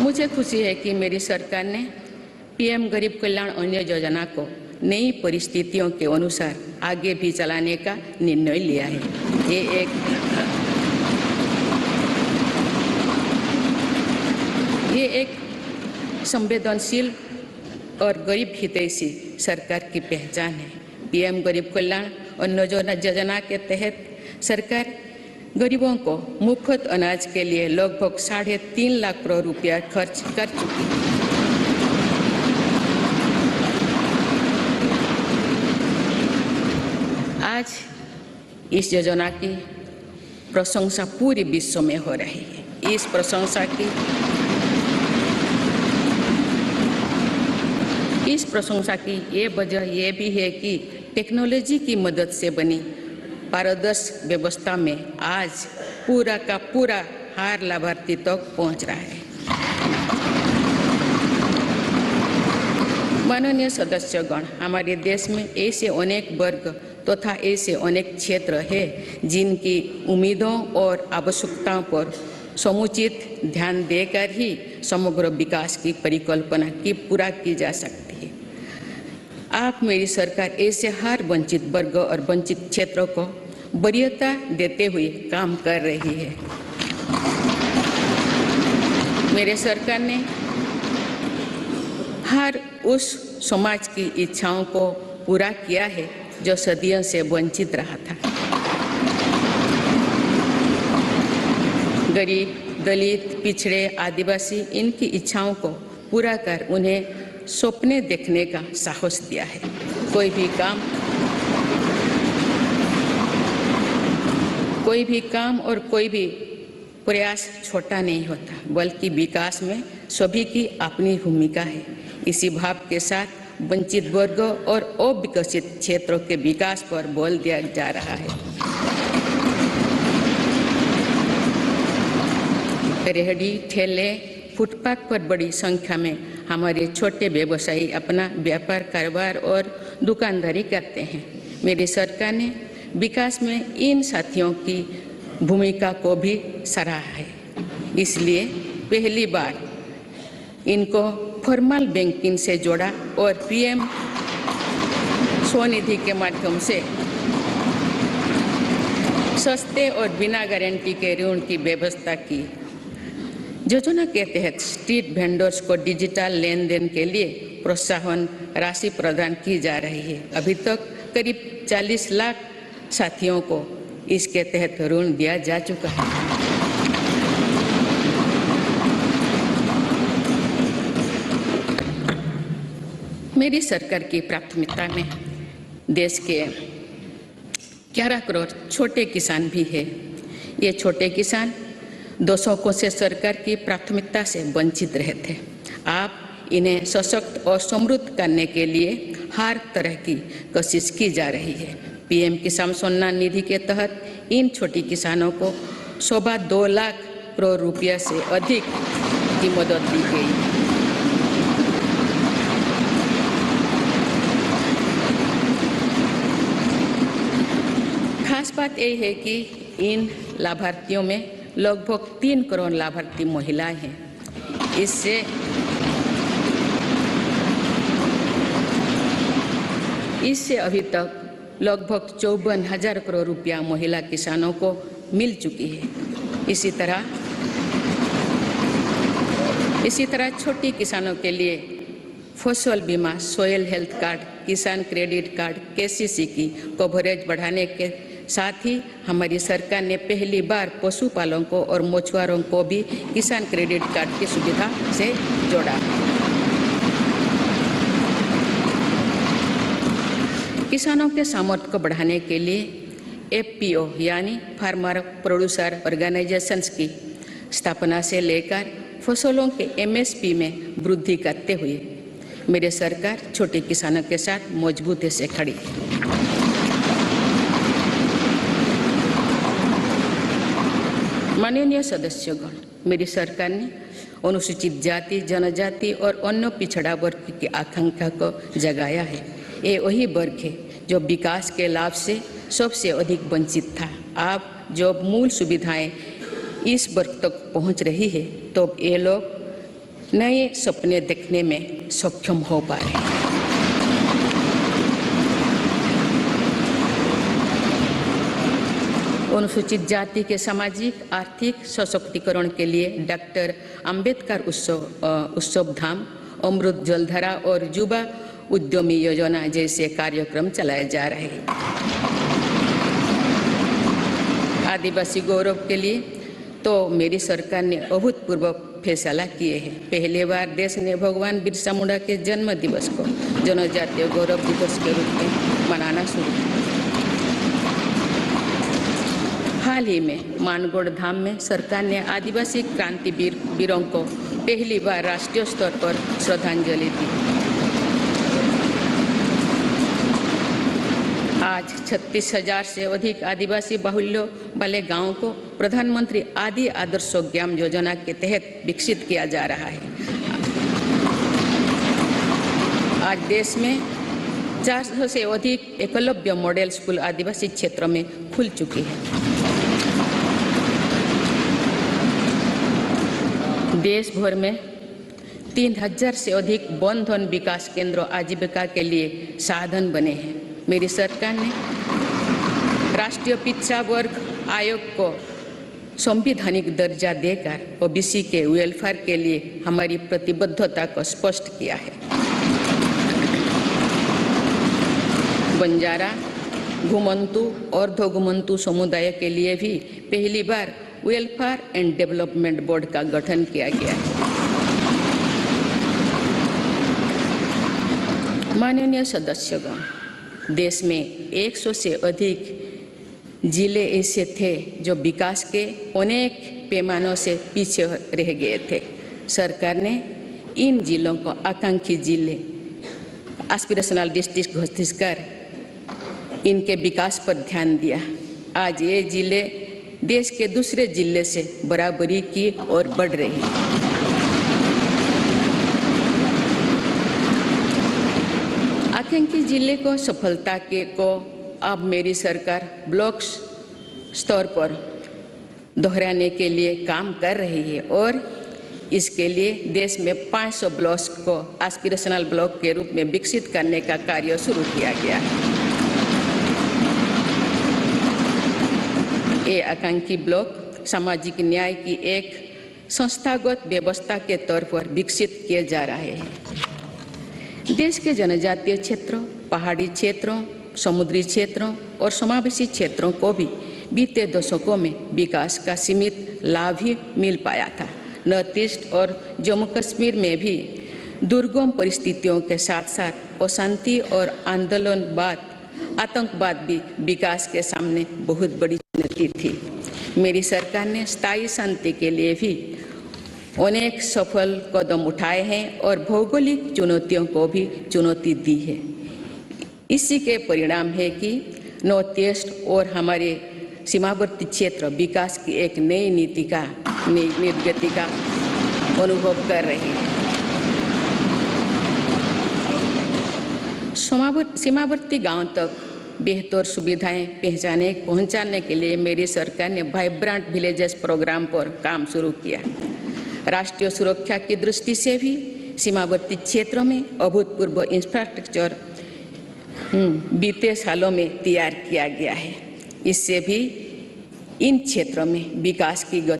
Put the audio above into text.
मुझे खुशी है कि मेरी सरकार ने पीएम गरीब कल्याण अन्न योजना को नई परिस्थितियों के अनुसार आगे भी चलाने का निर्णय लिया है। ये एक संवेदनशील और गरीब हितैषी सरकार की पहचान है। पीएम गरीब कल्याण अन्न योजना के तहत सरकार गरीबों को मुफ्त अनाज के लिए लगभग 3.5 लाख करोड़ रुपया खर्च कर चुकी है। आज इस योजना की प्रशंसा पूरे विश्व में हो रही है। इस प्रशंसा की ये वजह ये भी है कि टेक्नोलॉजी की मदद से बनी पारदर्शी व्यवस्था में आज पूरा का पूरा हर लाभार्थी तक पहुंच रहा है। माननीय सदस्यगण, हमारे देश में ऐसे अनेक वर्ग तथा ऐसे अनेक क्षेत्र हैं जिनकी उम्मीदों और आवश्यकताओं पर समुचित ध्यान देकर ही समग्र विकास की परिकल्पना की पूरा की जा सकती है। आप मेरी सरकार ऐसे हर वंचित वर्ग और वंचित क्षेत्रों को वरीयता देते हुए काम कर रही है। मेरे सरकार ने हर उस समाज की इच्छाओं को पूरा किया है जो सदियों से वंचित रहा था। गरीब, दलित, पिछड़े, आदिवासी इनकी इच्छाओं को पूरा कर उन्हें सपने देखने का साहस दिया है। कोई भी काम और कोई भी प्रयास छोटा नहीं होता, बल्कि विकास में सभी की अपनी भूमिका है। इसी भाव के साथ वंचित वर्गों और अविकसित क्षेत्रों के विकास पर बल दिया जा रहा है। रेहड़ी, ठेले, फुटपाथ पर बड़ी संख्या में हमारे छोटे व्यवसायी अपना व्यापार, कारोबार और दुकानदारी करते हैं। मेरी सरकार ने विकास में इन साथियों की भूमिका को भी सराहा है। इसलिए पहली बार इनको फॉर्मल बैंकिंग से जोड़ा और पीएम स्वनिधि के माध्यम से सस्ते और बिना गारंटी के ऋण की व्यवस्था की। योजना के तहत स्ट्रीट वेंडर्स को डिजिटल लेन देन के लिए प्रोत्साहन राशि प्रदान की जा रही है। अभी तक करीब 40 लाख साथियों को इसके तहत ऋण दिया जा चुका है। मेरी सरकार की प्राथमिकता में देश के 11 करोड़ छोटे किसान भी हैं। ये छोटे किसान 2 दशकों से सरकार की प्राथमिकता से वंचित रहे थे। आप इन्हें सशक्त और समृद्ध करने के लिए हर तरह की कोशिश की जा रही है। पीएम किसान सम्मान निधि के तहत इन छोटे किसानों को 2.25 लाख करोड़ रुपया से अधिक की मदद दी गई। खास बात यह है कि इन लाभार्थियों में लगभग 3 करोड़ लाभार्थी महिलाएं हैं। इससे अभी तक लगभग 54,000 करोड़ रुपया महिला किसानों को मिल चुकी है। इसी तरह छोटे किसानों के लिए फसल बीमा, सोयल हेल्थ कार्ड, किसान क्रेडिट कार्ड, केसीसी की कवरेज बढ़ाने के साथ ही हमारी सरकार ने पहली बार पशुपालकों और मछुआरों को भी किसान क्रेडिट कार्ड की सुविधा से जोड़ा। किसानों के सामर्थ्य को बढ़ाने के लिए एफपीओ यानी फार्मर प्रोड्यूसर ऑर्गेनाइजेशंस की स्थापना से लेकर फसलों के एमएसपी में वृद्धि करते हुए मेरी सरकार छोटे किसानों के साथ मजबूती से खड़ी है। माननीय सदस्यगण, मेरी सरकार ने अनुसूचित जाति, जनजाति और अन्य पिछड़ा वर्ग की आकांक्षा को जगाया है। ये वही वर्ग है जो विकास के लाभ से सबसे अधिक वंचित था। अब जो मूल सुविधाएं इस वर्ग तक पहुंच रही है तो ये लोग नए सपने देखने में सक्षम हो पाए। अनुसूचित जाति के सामाजिक आर्थिक सशक्तिकरण के लिए डॉक्टर अंबेडकर उत्सव धाम, अमृत जलधारा और युवा उद्यमी योजना जैसे कार्यक्रम चलाए जा रहे हैं। आदिवासी गौरव के लिए तो मेरी सरकार ने अभूतपूर्व फैसला किए हैं। पहली बार देश ने भगवान बिरसा मुंडा के जन्म दिवस को जनजातीय गौरव दिवस के रूप में मनाना शुरू किया। हाल ही में मानगढ़ धाम में सरकार ने आदिवासी क्रांतिवीर वीरों को पहली बार राष्ट्रीय स्तर पर श्रद्धांजलि दी। आज 36,000 से अधिक आदिवासी बाहुल्य वाले गांवों को प्रधानमंत्री आदि आदर्श ग्राम योजना के तहत विकसित किया जा रहा है। आज देश में 400 से अधिक एकलव्य मॉडल स्कूल आदिवासी क्षेत्रों में खुल चुकी है। देश भर में 3,000 से अधिक वन धन विकास केंद्र आजीविका के लिए साधन बने हैं। मेरी सरकार ने राष्ट्रीय पिछड़ा वर्ग आयोग को संवैधानिक दर्जा देकर ओबीसी के वेलफेयर के लिए हमारी प्रतिबद्धता को स्पष्ट किया है। बंजारा, घुमंतु और अर्धघुमंतु समुदाय के लिए भी पहली बार वेलफेयर एंड डेवलपमेंट बोर्ड का गठन किया गया है। माननीय सदस्यगण, देश में 100 से अधिक जिले ऐसे थे जो विकास के अनेक पैमानों से पीछे रह गए थे। सरकार ने इन जिलों को आकांक्षी जिले, एस्पिरेशनल डिस्ट्रिक्ट घोषित कर इनके विकास पर ध्यान दिया। आज ये जिले देश के दूसरे जिले से बराबरी की ओर बढ़ रहे हैं। आकांक्षी जिले को सफलता को अब मेरी सरकार ब्लॉक स्तर पर दोहराने के लिए काम कर रही है और इसके लिए देश में 500 ब्लॉक्स को एस्पिरेशनल ब्लॉक के रूप में विकसित करने का कार्य शुरू किया गया है। ये आकांक्षी ब्लॉक सामाजिक न्याय की एक संस्थागत व्यवस्था के तौर पर विकसित किए जा रहे हैं। देश के जनजातीय क्षेत्रों, पहाड़ी क्षेत्रों, समुद्री क्षेत्रों और समावेशी क्षेत्रों को भी बीते दशकों में विकास का सीमित लाभ ही मिल पाया था। नॉर्थ ईस्ट और जम्मू कश्मीर में भी दुर्गम परिस्थितियों के साथ साथ अशांति और आतंकवाद भी विकास के सामने बहुत बड़ी चुनौती थी। मेरी सरकार ने स्थायी शांति के लिए भी अनेक सफल कदम उठाए हैं और भौगोलिक चुनौतियों को भी चुनौती दी है। इसी के परिणाम है कि नॉर्थ ईस्ट और हमारे सीमावर्ती क्षेत्र विकास की एक नई नीति का निर्गति का अनुभव कर रहे हैं। सीमावर्ती गांव तक बेहतर सुविधाएं पहुंचाने के लिए मेरी सरकार ने वाइब्रेंट विलेजेस प्रोग्राम पर काम शुरू किया। राष्ट्रीय सुरक्षा की दृष्टि से भी सीमावर्ती क्षेत्रों में अभूतपूर्व इंफ्रास्ट्रक्चर बीते सालों में तैयार किया गया है। इससे भी इन क्षेत्रों में विकास की गति